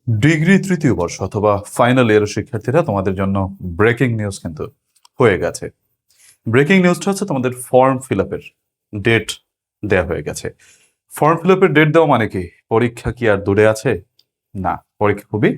Degree তৃতীয় বর্ষ অথবা ফাইনাল ইয়ারের শিক্ষার্থীরা তোমাদের জন্য ব্রেকিং নিউজ কিন্তু হয়ে গেছে। ব্রেকিং নিউজটা হচ্ছে তোমাদের ফর্ম ফিল আপের ডেট দেওয়া হয়ে গেছে। ফর্ম ফিল আপের ডেট দেওয়া মানে কি পরীক্ষা কি আর দূরে আছে? না, পরীক্ষা খুবই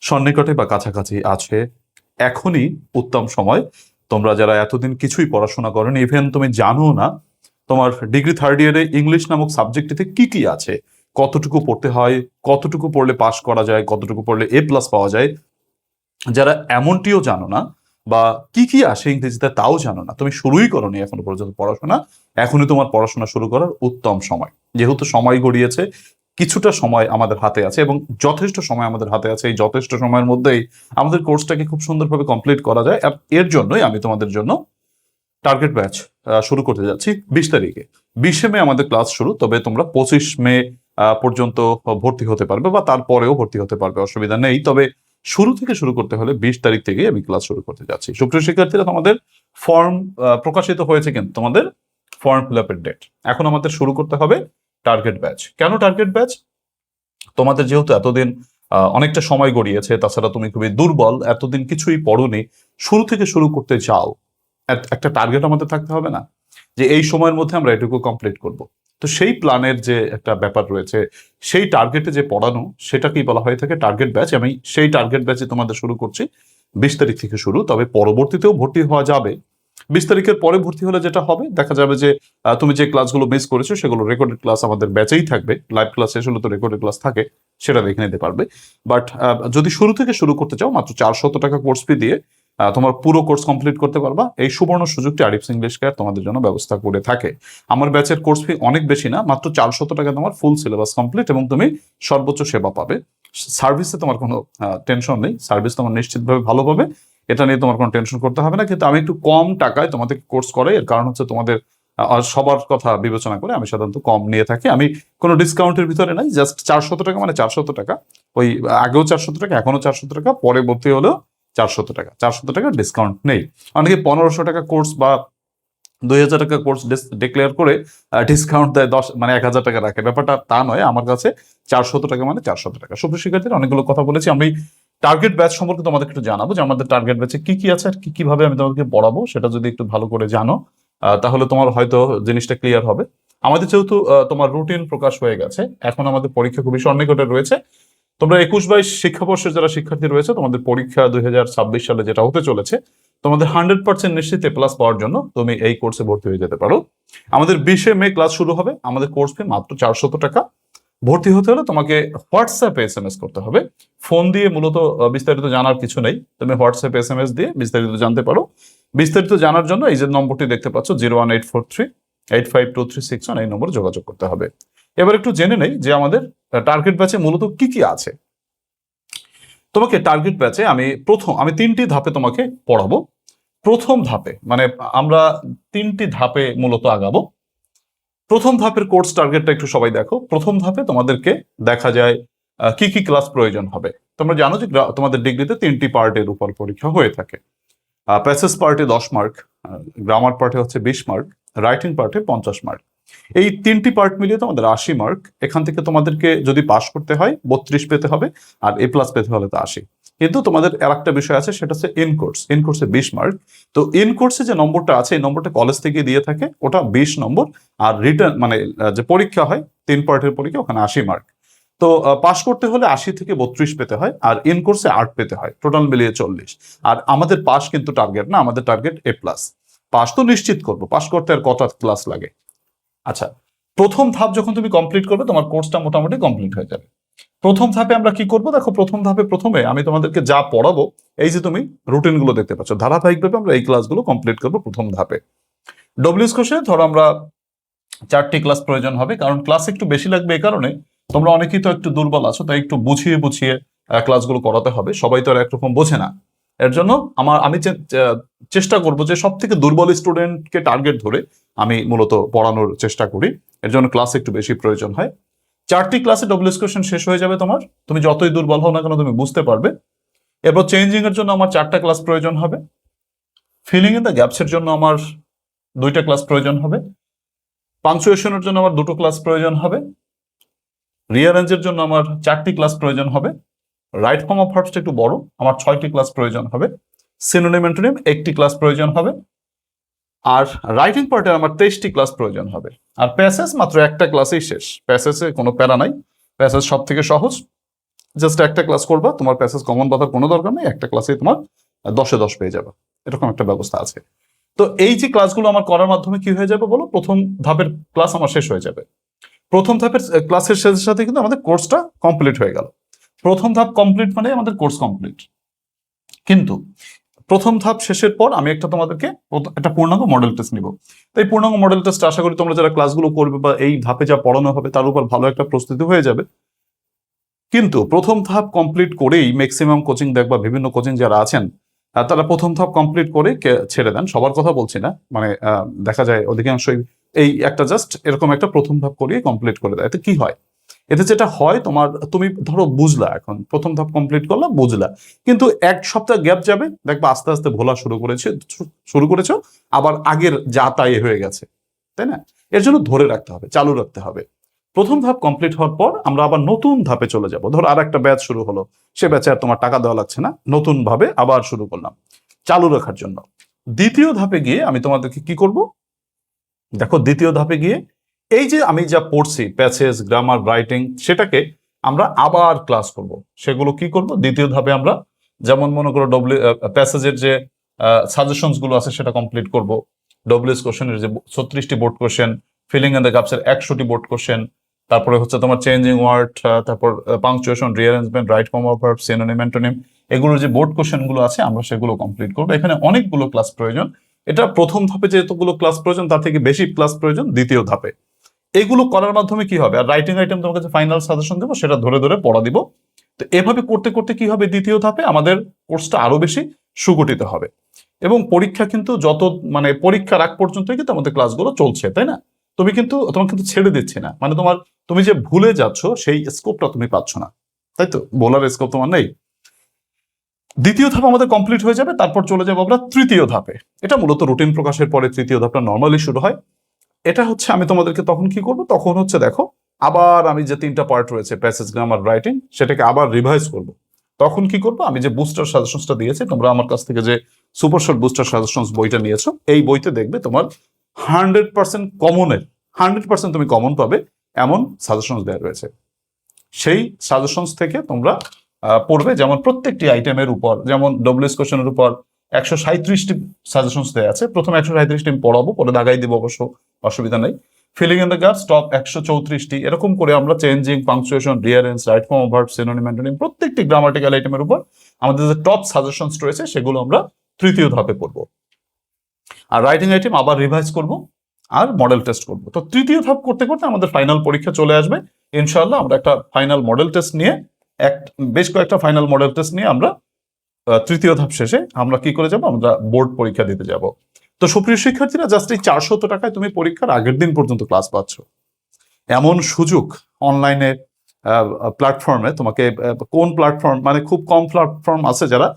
সন্নিকটে বা কাছাকাছি আছে। এখনই উত্তম সময়। তোমরা যারা এতদিন কিছুই পড়াশোনা করোনি, ইভেন তুমি জানো না তোমার ডিগ্রি থার্ড ইয়ারে ইংলিশ নামক সাবজেক্টটিতে কি কি আছে, কতটুকু পড়তে হয়, কতটুকু পড়লে পাস করা যায়, কতটুকু পড়লে A+ পাওয়া যায়, যারা এমনটিও জানো না বা কি কি আসে ইংরেজিতে তাও জানো না, তুমি শুরুই করোনি এখনো পর্যন্ত পড়াশোনা, এখনই তোমার পড়াশোনা শুরু করার উত্তম সময়। যেহেতু সময় গড়িয়েছে, কিছুটা সময় আমাদের হাতে আছে এবং যথেষ্ট সময় আমাদের হাতে আছে। এই যথেষ্ট সময়ের মধ্যেই আমাদের কোর্সটাকে খুব সুন্দরভাবে কমপ্লিট করা যায়। আর এর জন্যই আমি তোমাদের জন্য টার্গেট ব্যাচ শুরু করতে যাচ্ছি 20 তারিখে। 20শে মে আমাদের ক্লাস শুরু, তবে তোমরা 25 মে পর্যন্ত ভর্তি হতে পারবে বা তারপরেও ভর্তি হতে পারবে, অসুবিধা নেই। তবে শুরু থেকে শুরু করতে হলে 20 তারিখ থেকেই আমি ক্লাস শুরু করতে যাচ্ছি। সুপ্রিয় শিক্ষার্থীরা, তোমাদের ফর্ম প্রকাশিত হয়েছে, কিন্তু তোমাদের ফর্ম ফিল আপের ডেট এখন আমাদের শুরু করতে হবে টার্গেট ব্যাচ। কেন টার্গেট ব্যাচ? তোমাদের যেহেতু এতদিন অনেকটা সময় গড়িয়েছে, তাছাড়া তুমি খুবই দুর্বল, এতদিন কিছুই পড়োনি, শুরু থেকে শুরু করতে চাও, একটা টার্গেট আমাদের থাকতে হবে না যে এই সময়ের মধ্যে আমরা এটুকু কমপ্লিট করব। তো সেই প্ল্যানের যে একটা ব্যাপার রয়েছে, সেই টার্গেটে যে পড়ানো, সেটাকেই বলা হয়ে থাকে টার্গেট ব্যাচ। আমি সেই টার্গেট ব্যাচে তোমাদের শুরু করছি 20 তারিখ থেকে শুরু, তবে পরবর্তীতেও ভর্তি হওয়া যাবে। 20 তারিখের পরে ভর্তি হলে যেটা হবে, দেখা যাবে যে তুমি যে ক্লাসগুলো মিস করেছো সেগুলো রেকর্ডেড ক্লাস আমাদের ব্যাচেই থাকবে। লাইভ ক্লাস শেষ হলে তো রেকর্ডেড ক্লাস থাকে, সেটা দেখে নিতে পারবে। বাট যদি শুরু থেকে শুরু করতে চাও, মাত্র 400 টাকা কোর্স ফি দিয়ে তোমার পুরো কোর্স কমপ্লিট করতে পারবা। এই সুবর্ণ সুযোগটি আরিফস ইংলিশ কেয়ার তোমাদের জন্য ব্যবস্থা করে থাকে। আমার ব্যাচের কোর্স ফি অনেক বেশি না, মাত্র 400 টাকা তোমার ফুল সিলেবাস কমপ্লিট এবং তুমি সর্বোচ্চ সেবা পাবে। সার্ভিসে তোমার কোনো টেনশন নেই, সার্ভিস তোমার নিশ্চিতভাবে ভালো পাবে, এটা নিয়ে তোমার কোনো টেনশন করতে হবে না। কিন্তু আমি একটু কম টাকায় তোমাদের কোর্স করাই, এর কারণ হচ্ছে তোমাদের সবার কথা বিবেচনা করে আমি সাধারণত কম নিয়ে থাকি। আমি কোনো ডিসকাউন্টের ভিতরে নাই, জাস্ট 400 টাকা মানে 400 টাকা। ওই আগেও 400 টাকা, এখনো 400 টাকা, পরে ভর্তি হলেও 400 টাকা। 400 টাকা ডিসকাউন্ট নেই। অনেকে 1500 টাকা কোর্স বা 2000 টাকা কোর্স ডিক্লেয়ার করে ডিসকাউন্ট দেয় 10 মানে 1000 টাকা রাখে। ব্যাপারটা তা নয়, আমার কাছে 400 টাকা মানে 400 টাকা। সুপ্রিয় শিক্ষার্থীরা, অনেকগুলো কথা বলেছি, আমি টার্গেট ব্যাচ সম্পর্কে তোমাদের একটু জানাবো যে আমাদের টার্গেট ব্যাচে কি কি আছে আর কি কিভাবে আমি তোমাদেরকে পড়াবো, সেটা যদি একটু ভালো করে জানো তাহলে তোমার হয়তো জিনিসটা ক্লিয়ার হবে। আমাদের যেহেতু তোমার রুটিন প্রকাশ হয়ে গেছে, এখন আমাদের পরীক্ষা খুবই সন্নিকটে রয়েছে। তোমরা 21-22 শিক্ষাবর্ষের যারা শিক্ষার্থী রয়েছে, তোমাদের পরীক্ষা 2026 সালে যেটা হতে চলেছে, তোমাদের 100% নিশ্চিত A+ পাওয়ার জন্য তুমি এই কোর্সে ভর্তি হয়ে যেতে পারো। আমাদের 20শে মে ক্লাস শুরু হবে। আমাদের কোর্স ফি মাত্র 400 টাকা। ভর্তি হতে হলে তোমাকে হোয়াটসঅ্যাপে SMS করতে হবে। ফোন দিয়ে মূলত বিস্তারিত জানার কিছু নেই, তুমি হোয়াটসঅ্যাপে SMS দিয়ে বিস্তারিত জানতে পারো। বিস্তারিত জানার জন্য এই যে নম্বরটি দেখতে পাচ্ছ 01843852361, এই নম্বরে যোগাযোগ করতে হবে। এবার একটু জেনে নেই যে আমাদের টার্গেট ব্যাচে মূলত কি কি আছে। তোমাকে টার্গেট ব্যাচে আমি 3টি ধাপে তোমাকে পড়াবো। প্রথম ধাপে মানে আমরা 3টি ধাপে মূলত আগাবো। প্রথম ধাপের কোর্স টার্গেটটা একটু সবাই দেখো। প্রথম ধাপে তোমাদেরকে দেখা যায় কি কি ক্লাস প্রয়োজন হবে। তোমরা জানো যে তোমাদের ডিগ্রিতে 3টি পার্টের উপর পরীক্ষা হয়ে থাকে। প্যাসেজ পার্টে 10 মার্ক, গ্রামার পার্টে হচ্ছে 20 মার্ক, রাইটিং পার্টে 50 মার্ক। এই 3টি পার্ট মিলিয়ে তোমাদের 80 মার্ক। এখান থেকে তোমাদেরকে যদি পাস করতে হয় 32 পেতে হবে, আর A+ পেতে হলে তো 80। কিন্তু তোমাদের আর একটা বিষয় আছে, সেটা হচ্ছে ইন কোর্সে 20 মার্ক। তো ইন কোর্সে যে নম্বরটা আছে, এই নম্বরটা কলেজ থেকে দিয়ে থাকে, ওটা 20 নম্বর। আর রিটার্ন মানে যে পরীক্ষা হয় 3 পার্টের পরীক্ষা, ওখানে 80 মার্ক। তো পাস করতে হলে 80 থেকে 32 পেতে হয়, আর ইন কোর্সে 8 পেতে হয়, টোটাল মিলিয়ে 40। আর আমাদের পাস কিন্তু টার্গেট না, আমাদের টার্গেট A+। পাস তো নিশ্চিত করবো, পাস করতে আর কত ক্লাস লাগে। আচ্ছা, প্রথম ধাপ যখন তুমি কমপ্লিট করবে, তোমার কোর্সটা মোটামুটি কমপ্লিট হয়ে যাবে। প্রথম ধাপে আমরা কি করব দেখো। প্রথম ধাপে প্রথমে আমি তোমাদেরকে যা পড়াবো, এই যে তুমি রুটিন গুলো দেখতে পাচ্ছ, ধারাবাহিকভাবে আমরা এই ক্লাসগুলো কমপ্লিট করবো প্রথম ধাপে। ডব্লিউএস কোর্সে ধরো আমরা 4টি ক্লাস প্রয়োজন হবে, কারণ ক্লাস একটু বেশি লাগবে। এই কারণে তোমরা অনেকেই তো একটু দুর্বল আছো, তাই একটু বুঝিয়ে বুঝিয়ে ক্লাসগুলো করাতে হবে। সবাই তো আর একরকম বোঝে না। এর জন্য আমি চেষ্টা করব যে সব থেকে দুর্বল স্টুডেন্টকে টার্গেট ধরে আমি মূলত পড়ানোর চেষ্টা করি। এর জন্য ক্লাস একটু বেশি প্রয়োজন হয়। 4টি ক্লাসে ডব্লিউএস কোশ্চেন শেষ হয়ে যাবে তোমার। তুমি যতই দুর্বল হও না কেন, তুমি বুঝতে পারবে। এরপর চেঞ্জিং এর জন্য আমার 4টা ক্লাস প্রয়োজন হবে। ফিলিং ইন দ্য গ্যাপস এর জন্য আমার 2টা ক্লাস প্রয়োজন হবে। পাংচুয়েশনের জন্য আমার 2টো ক্লাস প্রয়োজন হবে। রিয়ারেঞ্জের জন্য আমার 4টি ক্লাস প্রয়োজন হবে। রাইট ফর্ম অফ ভার্বসটা একটু বড়, আমার 6টি ক্লাস প্রয়োজন হবে। সিনোনিম অ্যান্টোনিম 1টি ক্লাস প্রয়োজন হবে। আর রাইটিং পার্টের আমার 23টি ক্লাস প্রয়োজন হবে। আর প্যাসেজ মাত্র একটা ক্লাসেই শেষ, প্যাসেজে কোনো প্যারা নাই, প্যাসেজ সব থেকে সহজ। জাস্ট একটা ক্লাস করবা, তোমার প্যাসেজ কমন বাঁধার কোনো দরকার নেই, একটা ক্লাসেই তোমার 10-এ 10 পেয়ে যাবে, এরকম একটা ব্যবস্থা আছে। তো এই যে ক্লাসগুলো আমার করার মাধ্যমে কি হয়ে যাবে বলো, প্রথম ধাপের ক্লাস আমার শেষ হয়ে যাবে। প্রথম ধাপের ক্লাসের সাথে সাথে কিন্তু আমাদের কোর্সটা কমপ্লিট হয়ে গেল। প্রথম ধাপ কমপ্লিট মানে আমাদের কোর্স কমপ্লিট। কিন্তু প্রথম ধাপ শেষের পর আমি তোমাদেরকে একটা পূর্ণাঙ্গ মডেল টেস্ট নিব। তো এই পূর্ণাঙ্গ মডেল টেস্ট আশা করি তোমরা যারা ক্লাসগুলো করবে বা এই ধাপে যা পড়ানো হবে তার উপর ভালো একটা প্রস্তুতি হয়ে যাবে। কিন্তু প্রথম ধাপ কমপ্লিট করেই ম্যাক্সিমাম কোচিং দেখবা, বিভিন্ন কোচিং যারা আছেন তারা প্রথম ধাপ কমপ্লিট করে ছেড়ে দেন, সবার কথা বলছি না, মানে দেখা যায় অধিকাংশই এই একটা জাস্ট এরকম একটা প্রথম ধাপ করিয়ে কমপ্লিট করে দেয়। এতে কি হয়, এতে যেটা হয় তুমি ধরো বুঝলা, এখন প্রথম ধাপ কমপ্লিট করলা বুঝলা, কিন্তু 1 সপ্তাহ গ্যাপ যাবে, দেখবা আস্তে আস্তে ভোলা শুরু করেছো, আবার আগের যা তাই হয়ে গেছে, তাই না? এর জন্য ধরে রাখতে হবে, চালু রাখতে হবে। প্রথম ধাপ কমপ্লিট হওয়ার পর আমরা আবার নতুন ধাপে চলে যাব। ধরো আর একটা ব্যাচ শুরু হলো, সে ব্যাচে আর তোমার টাকা দেওয়া লাগছে না, নতুন ভাবে আবার শুরু করলাম চালু রাখার জন্য। দ্বিতীয় ধাপে গিয়ে আমি তোমাদেরকে কি করব দেখো, দ্বিতীয় ধাপে গিয়ে এই যে আমি যা পড়ছি প্যাসেজ, গ্রামার, রাইটিং, সেটাকে আমরা আবার ক্লাস করব। সেগুলো কি করব দ্বিতীয় ধাপে আমরা, যেমন মনে করো প্যাসেজের যে সাজেশনস গুলো আছে সেটা কমপ্লিট করব। ডব্লিউএস কোশ্চেনের যে 36টি board question, filling in the গাপসের 100টি বোর্ড কোশ্চেন, তারপরে হচ্ছে তোমার চেঞ্জিং ওয়ার্ড, তারপর punctuation, rearrangement, right form of verb, synonym, antonym, এগুলোর যে বোর্ড কোশ্চেন গুলো আছে আমরা সেগুলো কমপ্লিট করবো। এখানে অনেকগুলো ক্লাস প্রয়োজন। এটা প্রথম ধাপে যেতগুলো ক্লাস প্রয়োজন তার থেকে বেশি ক্লাস প্রয়োজন দ্বিতীয় ধাপে। এগুলো করার মাধ্যমে কি হবে, আর রাইটিং আইটেম তোমার কাছে ফাইনাল সাজেশন দেবো, সেটা ধরে ধরে পড়া দিব। তো এভাবে করতে করতে কি হবে, দ্বিতীয় ধাপে আমাদের কোর্সটা আরো বেশি সুগঠিত হবে। এবং পরীক্ষা কিন্তু মানে পরীক্ষার আগ পর্যন্তই কিন্তু আমাদের ক্লাসগুলো চলছে, তাই না? তোমাকে কিন্তু ছেড়ে দিচ্ছে না, মানে তুমি যে ভুলে যাচ্ছ সেই স্কোপটা তুমি পাচ্ছ না, তাই তো? বলার স্কোপ তোমার নেই। দ্বিতীয় ধাপ আমাদের কমপ্লিট হয়ে যাবে, তারপর চলে যাবো আমরা তৃতীয় ধাপে। এটা মূলত রুটিন প্রকাশের পরে তৃতীয় ধাপটা নর্মালি শুরু হয়। এটা হচ্ছে আমি তোমাদেরকে তখন কি করবো, তখন হচ্ছে দেখো আবার আমি যে 3টা পার্ট রয়েছে প্যাসেজ, গ্রামার, রাইটিং, সেটাকে আবার রিভাইজ করব। তখন কি করবো, আমি যে বুস্টার সাজেশনসটা দিয়েছি, তোমরা আমার কাছ থেকে যে সুপার শর্ট বুস্টার সাজেশনস বইটা নিয়েছো, এই বইতে দেখবে তোমার 100% কমনের 100% তুমি কমন পাবে এমন সাজেশনস দেওয়া রয়েছে। সেই সাজেশনস থেকে তোমরা পড়বে, যেমন প্রত্যেকটি আইটেমের উপর, যেমন ডব্লিউএস কোশ্চেনের উপর 137টি সাজেশনস দেওয়া আছে। প্রথমে 137টি আমি পড়াবো, পরে দাগাই দিব, অবশ্য অসুবিধা নেই। Filling in the gaps top 134টি, এরকম করে আমরা changing, punctuation, rearrange, right form of verb, synonym, antonym, প্রত্যেকটি গ্রামাটিক্যাল আইটেমের উপর আমাদের যে টপ সাজেশনস রয়েছে সেগুলো আমরা তৃতীয় ধাপে পড়বো। আর রাইটিং আইটেম আবার রিভাইজ করব আর মডেল টেস্ট করব। তো তৃতীয় ধাপ করতে করতে আমাদের ফাইনাল পরীক্ষা চলে আসবে ইনশাআল্লাহ। আমরা একটা ফাইনাল মডেল টেস্ট নিয়ে বেশ কয়েকটা ফাইনাল মডেল টেস্ট নিয়ে আমরা তৃতীয় ধাপ শেষে আমরা কি করে যাব, আমরা বোর্ড পরীক্ষা দিতে যাব। তো সুপ্রিয় শিক্ষার্থীরা, জাস্ট এই 400 টাকায় তুমি পরীক্ষার আগের দিন পর্যন্ত ক্লাস পাচ্ছ। এমন সুযোগ অনলাইনে প্ল্যাটফর্মে তোমাকে, কোন প্ল্যাটফর্ম, মানে খুব কম প্ল্যাটফর্ম আছে যারা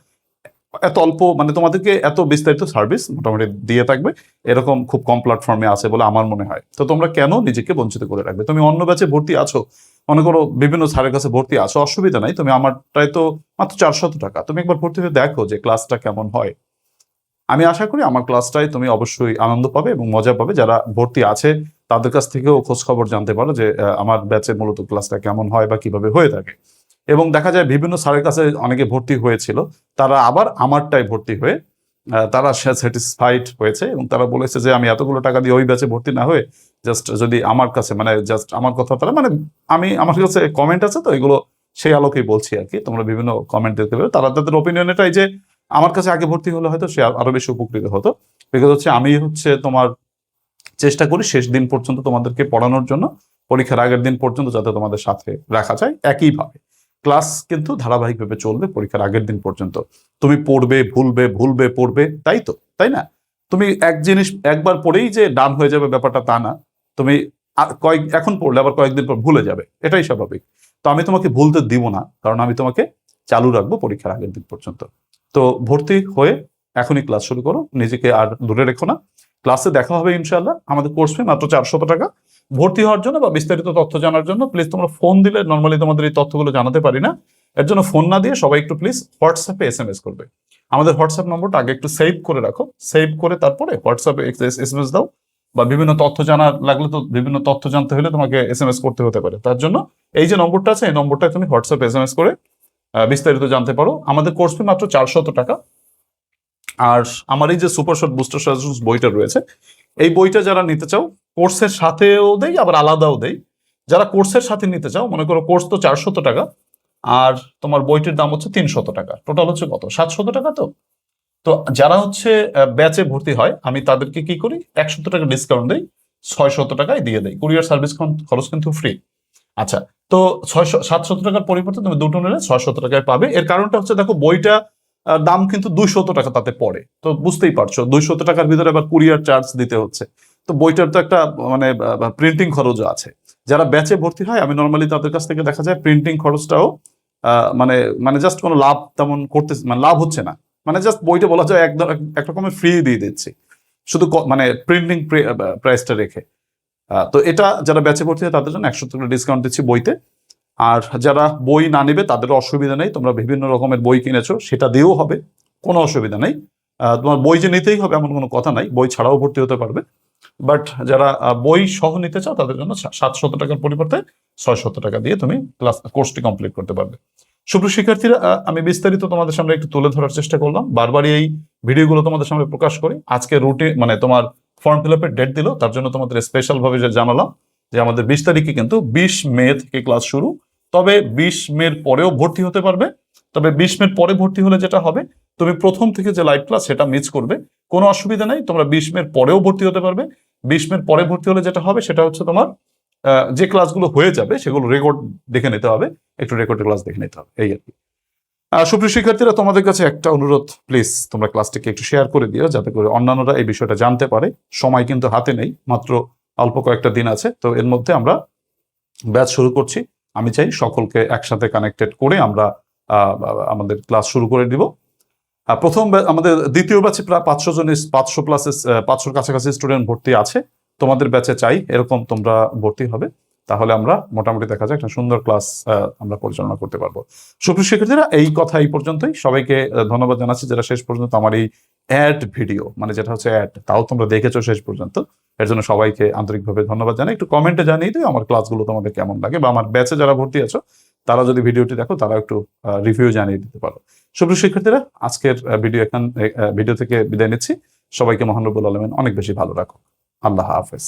এত অল্প, মানে তোমাদেরকে এত বিস্তারিত সার্ভিস মোটামুটি দিয়ে থাকবে, এরকম খুব কম প্ল্যাটফর্মে আছে বলে আমার মনে হয়। তো তোমরা কেন নিজেকে বঞ্চিত করে রাখবে? তুমি অন্য ব্যাচে ভর্তি আছো, মনে করো বিভিন্ন স্যারের কাছে ভর্তি আছো, অসুবিধা নাই, তুমি আমারটাই তো মাত্র 400 টাকা, তুমি একবার ভর্তি হয়ে দেখো যে ক্লাসটা কেমন হয়। আমি আশা করি আমার ক্লাসটাই তুমি অবশ্যই আনন্দ পাবে এবং মজা পাবে। যারা ভর্তি আছে তাদের কাছ থেকেও খোঁজ খবর জানতে পারো যে আমার ব্যাচে মূলত ক্লাসটা কেমন হয় বা কিভাবে হয়ে থাকে। এবং দেখা যায় বিভিন্ন স্যারের কাছে অনেকে ভর্তি হয়েছিল, তারা আবার আমারটাই ভর্তি হয়ে তারা স্যাটিসফাইড হয়েছে এবং তারা বলেছে যে আমি এতগুলো টাকা দিয়ে ওই ব্যাচে ভর্তি না হয়ে জাস্ট যদি আমার কাছে, মানে জাস্ট আমার কথা তারা, মানে আমার কাছে কমেন্ট আছে তো এগুলো সেই আলোকেই বলছি আর কি। তোমরা বিভিন্ন কমেন্ট দিতে পারো, তারা তাদের ওপিনিয়ন এটাই যে আমার কাছে আগে ভর্তি হলে হয়তো সে আরো বেশি উপকৃত হতো। বিকজ আমি তোমার চেষ্টা করি শেষ দিন পর্যন্ত তোমাদেরকে পড়ানোর জন্য, পরীক্ষার আগের দিন পর্যন্ত যাতে তোমাদের সাথে রাখা যায়। একইভাবে ক্লাস কিন্তু ধারাবাহিকভাবে চলবে পরীক্ষার আগের দিন পর্যন্ত। তুমি পড়বে, ভুলবে, পড়বে, তাই না? তুমি এক জিনিস একবার পড়েই যে ডান হয়ে যাবে ব্যাপারটা তা না। তুমি এখন পড়লে আবার কয়েকদিন পর ভুলে যাবে, এটাই স্বাভাবিক। তো আমি তোমাকে ভুলতে দিব না, কারণ আমি তোমাকে চালু রাখবো পরীক্ষার আগের দিন পর্যন্ত। তো ভর্তি হয়ে এখনই ক্লাস শুরু করো, নিজেকে আর দূরে রেখো না। ক্লাসে দেখা হবে ইনশাআল্লাহ। আমাদের কোর্স ফি মাত্র 400 টাকা। ভর্তি হওয়ার জন্য বা বিস্তারিত তথ্য জানার জন্য প্লিজ তোমরা ফোন দিলে নর্মালি তোমাদের এই তথ্যগুলো জানাতে পারি না। এর জন্য ফোন না দিয়ে সবাই একটু প্লিজ হোয়াটসঅ্যাপে SMS করবে। আমাদের হোয়াটসঅ্যাপ নম্বরটা আগে একটু সেভ করে রাখো, সেভ করে তারপরে হোয়াটসঅ্যাপে SMS দাও, বা বিভিন্ন তথ্য জানার লাগলে তো বিভিন্ন তথ্য জানতে হলে তোমাকে SMS করতে হতে পারে। তার জন্য এই যে নম্বরটা আছে এই নম্বরটায় তুমি হোয়াটসঅ্যাপে SMS করে বিস্তারিত জানতে পারো। আমাদের কোর্স ফি মাত্র 400 টাকা। আর আমার এই যে সুপার শর্ট বুস্টার সাজেশনস বইটা রয়েছে, এই বইটা যারা নিতে চাও কোর্সের সাথেও দেই, আবার আলাদাও দেই। যারা কোর্সের সাথে নিতে চাও, মনে করো কোর্স তো 400 টাকা, আর তোমার বইটির দাম হচ্ছে 300 টাকা, টোটাল হচ্ছে কত, 700 টাকা। তো তো যারা হচ্ছে ব্যাচে ভর্তি হয়, আমি তাদেরকে কি করি, 100 টাকা ডিসকাউন্ট দিই, 600 টাকায় দিয়ে দেয়। কুরিয়ার সার্ভিস খরচ কিন্তু ফ্রি। আচ্ছা, তো 700 টাকার পরিবর্তে তুমি দুটো নিলে 600 টাকায় পাবে। এর কারণটা হচ্ছে দেখো বইটা দাম কিন্তু 200 টাকা তাতে পড়ে, তো বুঝতেই পারছো 200 টাকার ভিতরে আবার কুরিয়ার চার্জ দিতে হচ্ছে। তো বইটার তো একটা মানে প্রিন্টিং খরচও আছে। যারা ব্যাচে ভর্তি হয় আমি নর্মালি তাদের কাছ থেকে দেখা যায় প্রিন্টিং খরচটাও মানে মানে জাস্ট কোনো লাভ তেমন করতে, মানে লাভ হচ্ছে না, মানে জাস্ট বইটা বলা যায় একদম এক রকমের ফ্রি দিয়ে দিচ্ছি, শুধু মানে প্রিন্টিং প্রাইসটা রেখে। তো এটা যারা ব্যাচে ভর্তি হয় তাদের জন্য 100 টাকা ডিসকাউন্ট দিচ্ছি বইতে। আর যারা বই না নেবে তাদের অসুবিধা নেই, তোমরা বিভিন্ন রকমের বই কিনেছো সেটা দিয়েও হবে, কোনো অসুবিধা নেই। তোমার বই যে নিতেই হবে এমন কোনো কথা নাই, বই ছাড়াও ভর্তি হতে পারবে। বাট যারা বই সহ নিতে চাও তাদের জন্য 700 টাকার পরিবর্তে 600 টাকা দিয়ে তুমি কোর্সটি কমপ্লিট করতে পারবে। সুপ্রিয় শিক্ষার্থীরা, আমি বিস্তারিত তোমাদের সামনে একটু তুলে ধরার চেষ্টা করলাম, বারবারই এই ভিডিওগুলো তোমাদের সামনে প্রকাশ করি। আজকে মানে তোমার ফর্ম ফিল আপের ডেট দিল, তার জন্য তোমাদের স্পেশাল ভাবে জানালাম যে আমাদের 20 তারিখে কিন্তু 20 মে থেকে ক্লাস শুরু। তবে 20 মের পরেও ভর্তি হতে পারবে। তবে 20 মের পরে ভর্তি হলে যেটা হবে, তুমি প্রথম থেকে যে লাইভ ক্লাস সেটা মিস করবে, কোনো অসুবিধা নেই, তোমরা 20 মের পরেও ভর্তি হতে পারবে। 20 মের পরে ভর্তি হলে যেটা হবে সেটা হচ্ছে তোমার যে ক্লাসগুলো হয়ে যাবে সেগুলো রেকর্ড দেখে নিতে হবে, একটু রেকর্ডের ক্লাস দেখে নিতে হবে, এই আর কি। সুপ্রিয় শিক্ষার্থীরা, তোমাদের কাছে একটা অনুরোধ, প্লিজ তোমরা ক্লাসটিকে একটু শেয়ার করে দিও যাতে করে অন্যান্যরা এই বিষয়টা জানতে পারে। সময় কিন্তু হাতে নেই, মাত্র অল্প কয়েকটা দিন আছে, তো এর মধ্যে আমরা ব্যাচ শুরু করছি। আমি চাই সকলকে একসাথে কানেক্টেড করে আমরা আমাদের ক্লাস শুরু করে দিব। প্রথম আমাদের দ্বিতীয় ব্যাচে প্রায় 500 জন 500 প্লাস 500 কাছাকাছি স্টুডেন্ট ভর্তি আছে। তোমাদের ব্যাচে চাই এরকম তোমরা ভর্তি হবে, তাহলে আমরা মোটামুটি দেখা যায় একটা সুন্দর ক্লাস আমরা পরিচালনা করতে পারবো। সুপ্রিয় শিক্ষার্থীরা, এই কথা এই পর্যন্তই। সবাইকে ধন্যবাদ জানাচ্ছি যারা শেষ পর্যন্ত আমার এই অ্যাড ভিডিও, মানে যেটা হচ্ছে অ্যাড, তাও তোমরা দেখেছো শেষ পর্যন্ত, এর জন্য সবাইকে আন্তরিকভাবে ধন্যবাদ জানাই। একটু কমেন্টে জানিয়ে দিও আমার ক্লাসগুলো তোমাদের কেমন লাগে, বা আমার ব্যাচে যারা ভর্তি আছো তারা যদি ভিডিওটি দেখো তারা একটু রিভিউ জানিয়ে দিতে পারো। সুপ্রিয় শিক্ষার্থীরা, আজকের ভিডিও থেকে বিদায় নিচ্ছি। সবাইকে মহান রব্বুল আলামিন অনেক বেশি ভালো রাখো। আল্লাহ হাফেজ।